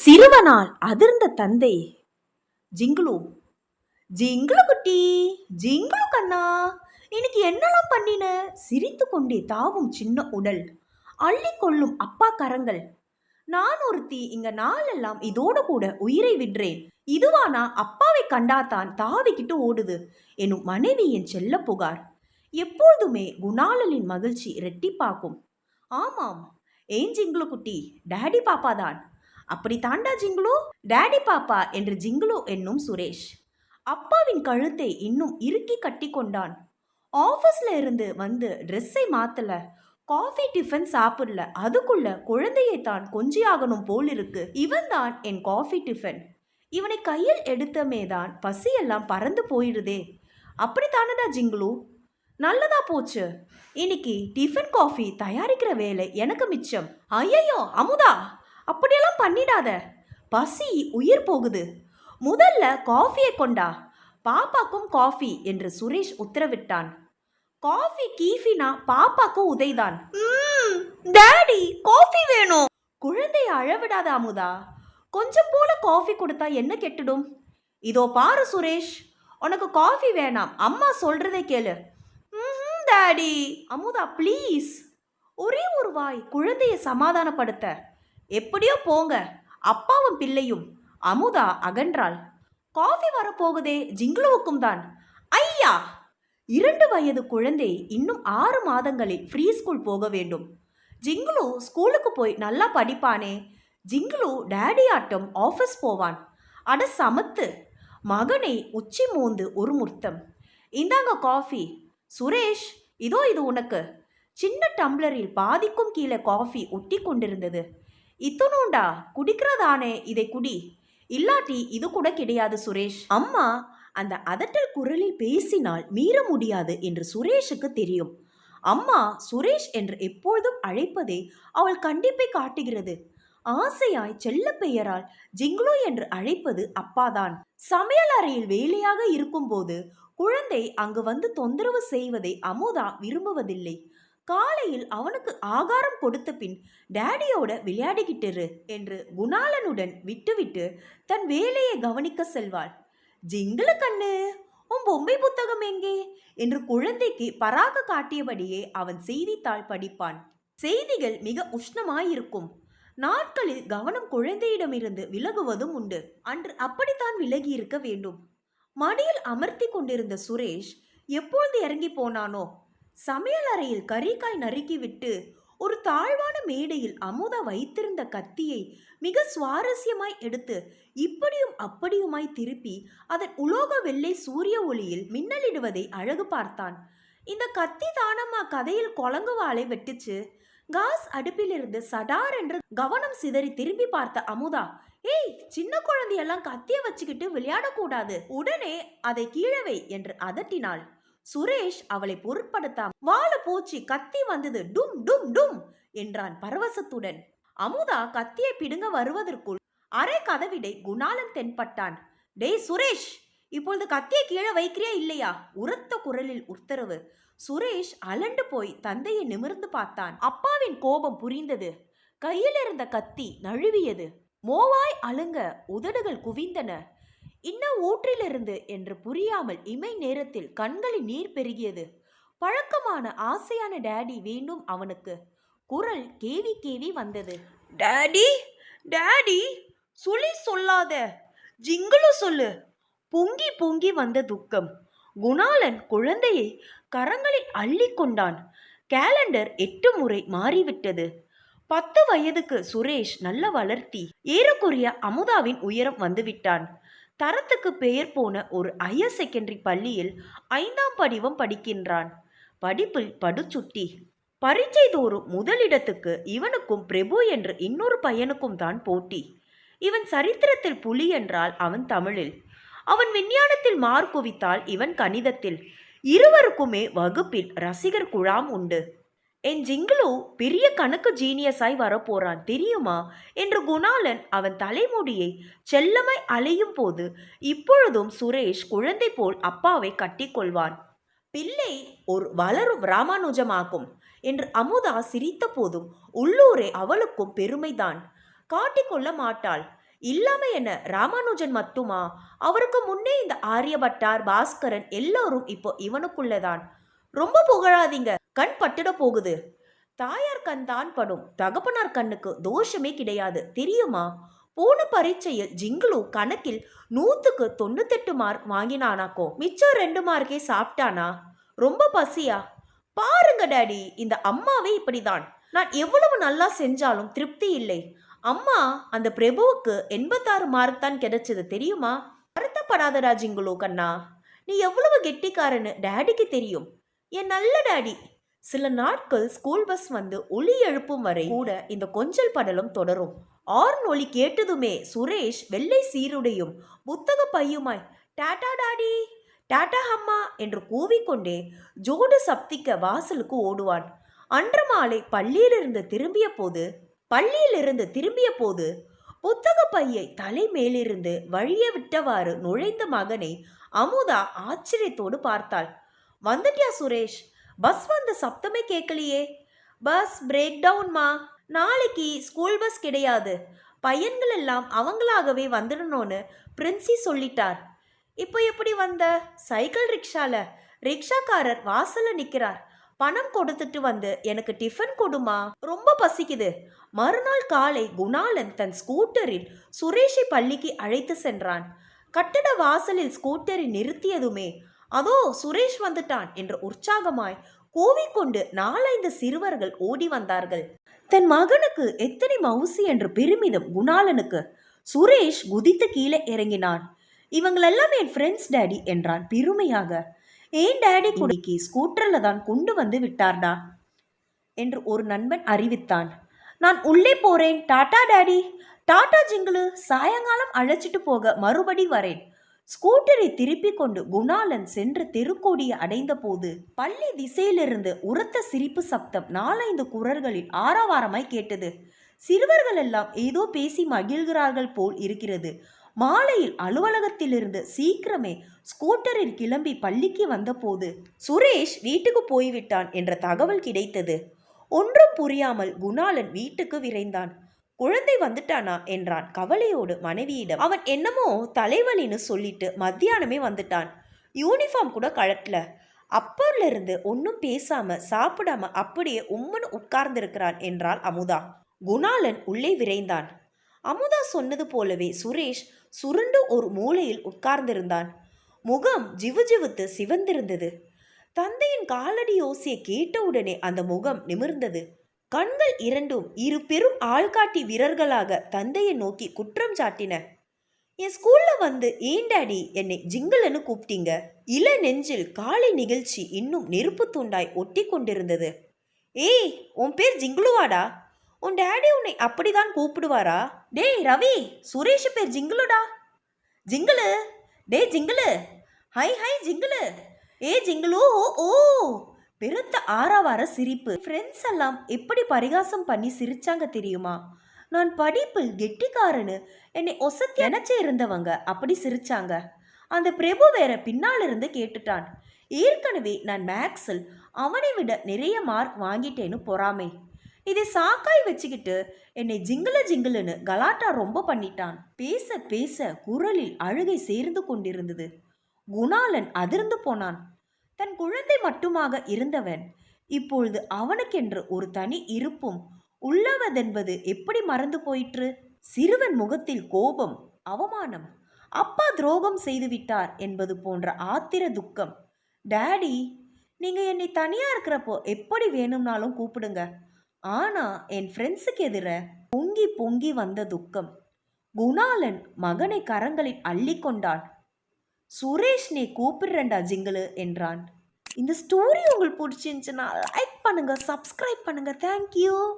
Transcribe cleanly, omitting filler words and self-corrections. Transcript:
சிறுவனால் அதிர்ந்த தந்தை ஜிங்குலு, ஜிங்குலு குட்டி, ஜிங்குலு கண்ணா, இன்னைக்கு என்னெல்லாம் பண்ணின? சிரித்து கொண்டே தாவும் சின்ன உடல், அள்ளி கொள்ளும் அப்பா கரங்கள். நான் ஒருத்தி இங்க நாளெல்லாம் இதோட கூட உயிரை விடுறேன். இதுவானா அப்பாவை கண்டாதான் தாவிக்கிட்டு ஓடுது எனும் மனைவியின் செல்ல புகார். எப்பொழுதுமே குணாலனின் மகிழ்ச்சி ரெட்டிப்பாக்கும். ஆமாம், ஏன் ஜிங்குலு குட்டி, டேடி பாப்பா தான். அப்படி தாண்டா ஜிங்குலு, டேடி பாப்பா என்று ஜிங்குலு என்னும் சுரேஷ் அப்பாவின் கழுத்தை இன்னும் இறுக்கி கட்டி கொண்டான். ஆபீஸ்ல இருந்து வந்து ட்ரெஸ்ஸை மாத்தல, காஃபி டிஃபன் சாப்பிடல, அதுக்குள்ள குழந்தையை தான் கொஞ்சியாகணும் போல் இருக்கு. இவன் தான் என் காஃபி டிஃபன். இவனை கையில் எடுத்தமேதான் பசியெல்லாம் பறந்து போயிடுதே. அப்படித்தானடா ஜிங்குலு, நல்லதா போச்சு. இன்னைக்கு டிஃபன் காஃபி தயாரிக்கிற வேலை எனக்கு மிச்சம். ஐயோ அமுதா, அப்படியெல்லாம் பண்ணிடாத, பசி உயிர் போகுது. முதல்ல காஃபியை கொண்டா, பாப்பாக்கும் காஃபி என்று சுரேஷ் உத்தரவிட்டான். காஃபி கீஃபினா பாப்பாக்கு உதைதான். டாடி காஃபி வேணும். குழந்தைய அழவிடாத அமுதா, கொஞ்சம் போல காஃபி கொடுத்தா என்ன கெட்டுடும்? இதோ பாரு சுரேஷ், உனக்கு காஃபி வேணாம், அம்மா சொல்றதை கேளு. டாடி. அமுதா ப்ளீஸ். ஒரே ஒரு வாய் குழந்தைய சமாதானப்படுத்த. எப்படியோ போங்க, அப்பாவும் பிள்ளையும். அமுதா அகன்றாள். காஃபி வரப்போகுதே, ஜிங்குலுவுக்கும் தான். ஐயா, 2 வயது குழந்தை இன்னும் 6 மாதங்களில் ஃப்ரீ ஸ்கூல் போக வேண்டும். ஜிங்குலு ஸ்கூலுக்கு போய் நல்லா படிப்பானே. ஜிங்குலு டேடி ஆட்டம் ஆஃபீஸ் போவான். அட சமத்து மகனை உச்சி மோந்து ஒரு முத்தம். இந்தாங்க காஃபி. சுரேஷ், இதோ இது உனக்கு. சின்ன டம்ளரில் பாதிக்கும் கீழே காஃபி ஒட்டி கொண்டிருந்தது. இத்தனோண்டா, குடிக்கிறதானே, இதை குடி, இல்லாட்டி இது கூட கிடையாது சுரேஷ். அம்மா அந்த அதட்டல் குரலில் பேசினால் மீற முடியாது என்று சுரேஷுக்கு தெரியும். அம்மா சுரேஷ் என்று எப்பொழுதும் அழைப்பதே அவள் கண்டிப்பை காட்டுகிறது. ஆசையாய் செல்ல பெயரால் ஜிங்குலு என்று அழைப்பது அப்பாதான். சமையல் அறையில் வேலையாக இருக்கும்போது குழந்தை அங்கு வந்து தொந்தரவு செய்வதை அமுதா விரும்புவதில்லை. காலையில் அவனுக்கு ஆகாரம் கொடுத்த பின் டேடியோட விளையாடிக்கிட்டு என்று குணாலனுடன் விட்டுவிட்டு தன் வேலையை கவனிக்க செல்வாள். ஜிங்குலு கண்ணு, உன் பொம்மை புத்தகம் எங்கே என்று குழந்தைக்கு பராக காட்டியபடியே அவன் செய்தித்தாள் படிப்பான். செய்திகள் மிக உஷ்ணமாயிருக்கும் நாட்களில் கவனம் குழந்தையிடமிருந்து விலகுவதும் உண்டு. அன்று அப்படித்தான் விலகி இருக்க வேண்டும். மடியில் அமர்த்தி கொண்டிருந்த சுரேஷ் எப்பொழுது இறங்கி போனானோ. சமையல் அறையில் கறிக்காய் நறுக்கிவிட்டு ஒரு தாழ்வான மேடையில் அமுதா வைத்திருந்த கத்தியை மிக சுவாரஸ்யமாய் எடுத்து இப்படியும் அப்படியுமாய் திருப்பி அதன் உலோக வெள்ளை சூரிய ஒளியில் மின்னலிடுவதை அழகு பார்த்தான். இந்த கத்தி தானம்மா கதையில் குழங்கு வாளை வெட்டுச்சு. காஸ் அடுப்பிலிருந்து சடார் என்று கவனம் சிதறி திரும்பி பார்த்த அமுதா, ஏய், சின்ன குழந்தையெல்லாம் கத்திய வச்சுக்கிட்டு விளையாடக்கூடாது, உடனே அதை கீழே வை என்று அதட்டினாள். சுரேஷ் அவளை பொருட்படுத்தாம, வாழ போச்சு, கத்தி வந்தது, டும் டும் டும் என்றான் பரவசத்துடன். அமுதா கத்தியை பிடுங்க வருவதற்குள் அரை கதவிடை குணாலன் தென்பட்டான். டேய் சுரேஷ், இப்பொழுது கத்தியை கீழே வைக்கிறியா இல்லையா? உரத்த குரலில் உத்தரவு. சுரேஷ் அலண்டு போய் தந்தையை நிமிர்ந்து பார்த்தான். அப்பாவின் கோபம் புரிந்தது. கையில் இருந்த கத்தி நழுவியது. மோவாய் அழுங்க உதடுகள் குவிந்தன. இன்னும் ஊற்றிலிருந்து என்று புரியாமல் இமை நேரத்தில் கண்களில் நீர் பெருகியது. பழக்கமான ஆசையான டேடி வேண்டும் அவனுக்கு. குரல் கேவி கேவி வந்தது. டேடி டேடி, சொல்லி சொல்லாத, ஜிங்குலு சொல்லு. பொங்கி பொங்கி வந்த துக்கம். குணாலன் குழந்தையை கரங்களில் அள்ளி கொண்டான். கேலண்டர் 8 முறை மாறிவிட்டது. 10 வயதுக்கு சுரேஷ் நல்ல வளர்த்தி, ஏறக்குறைய அமுதாவின் உயரம் வந்துவிட்டான். தரத்துக்கு பெயர் போன ஒரு ஹையர் செகண்டரி பள்ளியில் 5ஆம் படிவம் படிக்கின்றான். படிப்பில் படுச்சுட்டி. பரீட்சை தோறும் முதலிடத்துக்கு இவனுக்கும் பிரபு என்ற இன்னொரு பையனுக்கும் தான் போட்டி. இவன் சரித்திரத்தில் புலி என்றால் அவன் தமிழில், அவன் விஞ்ஞானத்தில் மார்க் குவித்தால் இவன் கணிதத்தில். இருவருக்குமே வகுப்பில் ரசிகர் குழாம் உண்டு. என் ஜிங்குலு பெரிய கணக்கு ஜீனியஸாய் வரப்போறான் தெரியுமா என்று குணாலன் அவன் தலைமுடியை செல்லமாய் அலையும் போது இப்பொழுதும் சுரேஷ் குழந்தை போல் அப்பாவை கட்டிக்கொள்வான். பிள்ளை ஒரு வளரும் ராமானுஜமாகும் என்று அமுதா சிரித்த போதும் உள்ளூரே அவளுக்கும் பெருமைதான். காட்டிக்கொள்ள மாட்டாள். இல்லாம என்ன ராமானுஜன் மட்டுமா? அவருக்கு முன்னே இந்த ஆரியபட்டார், பாஸ்கரன் எல்லோரும் இப்போ இவனுக்குள்ளதான். ரொம்ப புகழாதீங்க, கண் பட்டுட போகுது. தாயார் கண் தான் படும், தகப்பனார் கண்ணுக்கு தோஷமே கிடையாது தெரியுமா? போன பரீட்சையில் ஜிங்குலு கணக்கில் 100க்கு 98 மார்க் வாங்கினானாக்கோ, மிச்சம் 2 மார்க்கே சாப்பிட்டானா? ரொம்ப பசியா? பாருங்க டாடி, இந்த அம்மாவே இப்படிதான். நான் எவ்வளவு நல்லா செஞ்சாலும் திருப்தி இல்லை. அம்மா, அந்த பிரபுவுக்கு 86 மார்க் தான் கிடைச்சது தெரியுமா? வருத்தப்படாதடா ஜிங்குலு கண்ணா, நீ எவ்வளவு கெட்டிக்காரன்னு டாடிக்கு தெரியும். என் நல்ல டாடி. சில நாட்கள் ஸ்கூல் பஸ் வந்து ஒலி எழுப்பும் வரை கூட இந்த கொஞ்சல் படலம் தொடரும். ஆர்ன் ஒலி கேட்டதுமே சுரேஷ் வெள்ளை சீருடையும் புத்தக பையுமாய் டாடா டாடி, டாடா அம்மா என்று கூவிக்கொண்டே ஜோடு சப்திக்க வாசலுக்கு ஓடுவான். அன்று மாலை பள்ளியிலிருந்து திரும்பிய போது புத்தக பையை தலை மேலிருந்து வழிய விட்டவாறு நுழைந்த மகனை அமுதா ஆச்சரியத்தோடு பார்த்தாள். வந்துட்டியா சுரேஷ்? பஸ் வந்த சப்தமே கேட்கலையே. பஸ் பிரேக் டவுன்மா, நாளைக்கு ஸ்கூல் பஸ் கிடையாது, பையன்கள் எல்லாம் அவங்களாகவே வந்துடணும்னு பிரின்சி சொல்லிட்டார். இப்போ எப்படி வந்த? சைக்கிள் ரிக்ஷால. ரிக்ஷாக்காரர் வாசல்ல நிற்கிறார். பணம் கொடுத்துட்டு வந்து எனக்கு டிஃபன் கொடுமா, ரொம்ப பசிக்குது. மறுநாள் காலை குணாலன் தன் ஸ்கூட்டரில் சுரேஷை பள்ளிக்கு அழைத்து சென்றான். கட்டட வாசலில் ஸ்கூட்டரை நிறுத்தியதுமே அதோ சுரேஷ் வந்துட்டான் என்று உற்சாகமாய் கூவிக்கொண்டு 4-5 சிறுவர்கள் ஓடி வந்தார்கள். தன் மகனுக்கு எத்தனை மவுசி என்று பெருமிதம் குணாலனுக்கு. சுரேஷ் குதித்து கீழே இறங்கினான். இவங்களெல்லாம் என் ஃப்ரெண்ட்ஸ் டாடி என்றான் பெருமையாக. ஏன் டாடி குடிக்கு ஸ்கூட்டர்ல தான் கொண்டு வந்து விட்டார்டா என்று ஒரு நண்பன் அறிவித்தான். நான் உள்ளே போறேன், டாடா டாடி. டாடா ஜிங்குலு, சாயங்காலம் அழைச்சிட்டு போக மறுபடி வரேன். ஸ்கூட்டரை திருப்பி கொண்டு குணாலன் சென்று தெருக்கோடியை அடைந்த போது பள்ளி திசையிலிருந்து உரத்த சிரிப்பு சப்தம் 4-5 குரல்களில் ஆரவாரமாய் கேட்டது. சிறுவர்கள் எல்லாம் ஏதோ பேசி மகிழ்கிறார்கள் போல் இருக்கிறது. மாலையில் அலுவலகத்திலிருந்து சீக்கிரமே ஸ்கூட்டரில் கிளம்பி பள்ளிக்கு வந்தபோது சுரேஷ் வீட்டுக்கு போய்விட்டான் என்ற தகவல் கிடைத்தது. ஒன்றும் புரியாமல் குணாலன் வீட்டுக்கு விரைந்தான். குழந்தை வந்துட்டானா என்றான் கவலையோடு மனைவியிடம். அவன் என்னமோ தலைவலின்னு சொல்லிட்டு மத்தியானமே வந்துட்டான். யூனிஃபார்ம் கூட கழட்டல. அப்பர்ல இருந்து ஒன்னும் பேசாம சாப்பிடாம அப்படியே உம்முன்னு உட்கார்ந்திருக்கிறான் என்றாள் அமுதா. குணாலன் உள்ளே விரைந்தான். அமுதா சொன்னது போலவே சுரேஷ் சுருண்டு ஒரு மூலையில் உட்கார்ந்திருந்தான். முகம் ஜிவுஜிவுத்து சிவந்திருந்தது. தந்தையின் காலடி ஓசையை கேட்டவுடனே அந்த முகம் நிமிர்ந்தது. கண்கள் இரண்டும் 2 பெரும் ஆள்காட்டி வீரர்களாக தந்தையை நோக்கி குற்றம் சாட்டின. என் ஸ்கூல்ல வந்து ஏன் டாடி என்னை ஜிங்கிள்னு கூப்பிட்டீங்க? இள நெஞ்சில் காலை நிகழ்ச்சி இன்னும் நெருப்பு துண்டாய் ஒட்டி கொண்டிருந்தது. ஏய், உன் பேர் ஜிங்குலுவாடா? உன் டேடி உன்னை அப்படிதான் கூப்பிடுவாரா? டேய் ரவி, சுரேஷ் பேர் ஜிங்குலுடா. ஜிங்குலு, டே ஜிங்குலு, ஹை ஹை ஜிங்குலு, ஏ ஜிங்குலு, ஓ ஓ. பெருத்த ஆரவார சிரிப்பு. ஃப்ரெண்ட்ஸ் எல்லாம் எப்படி பரிகாசம் பண்ணி சிரிச்சாங்க தெரியுமா? நான் படிப்பில் கெட்டிக்காரனு என்னை ஒசத்தி நினைச்சே இருந்தவங்க அப்படி சிரிச்சாங்க. அந்த பிரபு வேற பின்னால் இருந்து கேட்டுட்டான். ஏற்கனவே நான் மேக்ஸில் அவனை விட நிறைய மார்க் வாங்கிட்டேன்னு பொறாமை. இதை சாக்காய் வச்சுக்கிட்டு என்னை ஜிங்குலுன்னு கலாட்டா ரொம்ப பண்ணிட்டான். பேச பேச குரலில் அழுகை சேர்ந்து கொண்டிருந்தது. குணாலன் அதிர்ந்து போனான். தன் குழந்தை மட்டுமாக இருந்தவன் இப்பொழுது அவனுக்கென்று ஒரு தனி இருப்பும் உள்ளவதென்பது எப்படி மறந்து போயிற்று? சிறுவன் முகத்தில் கோபம், அவமானம், அப்பா துரோகம் செய்துவிட்டார் என்பது போன்ற ஆத்திர துக்கம். டாடி, நீங்க என்னை தனியா இருக்கிறப்போ எப்படி வேணும்னாலும் கூப்பிடுங்க. ஆனா என் ஃப்ரெண்ட்ஸுக்கு எதிர பொங்கி பொங்கி வந்த துக்கம். குணாலன் மகனை கரங்களில் அள்ளி கொண்டான். சுரேஷ் நீ கூப்பிடுறண்டா ஜிங்குலு என்றான். இந்த ஸ்டோரி உங்களுக்கு பிடிச்சிருந்துச்சுன்னா லைக் பண்ணுங்க, சப்ஸ்கிரைப் பண்ணுங்க. தேங்க்யூ.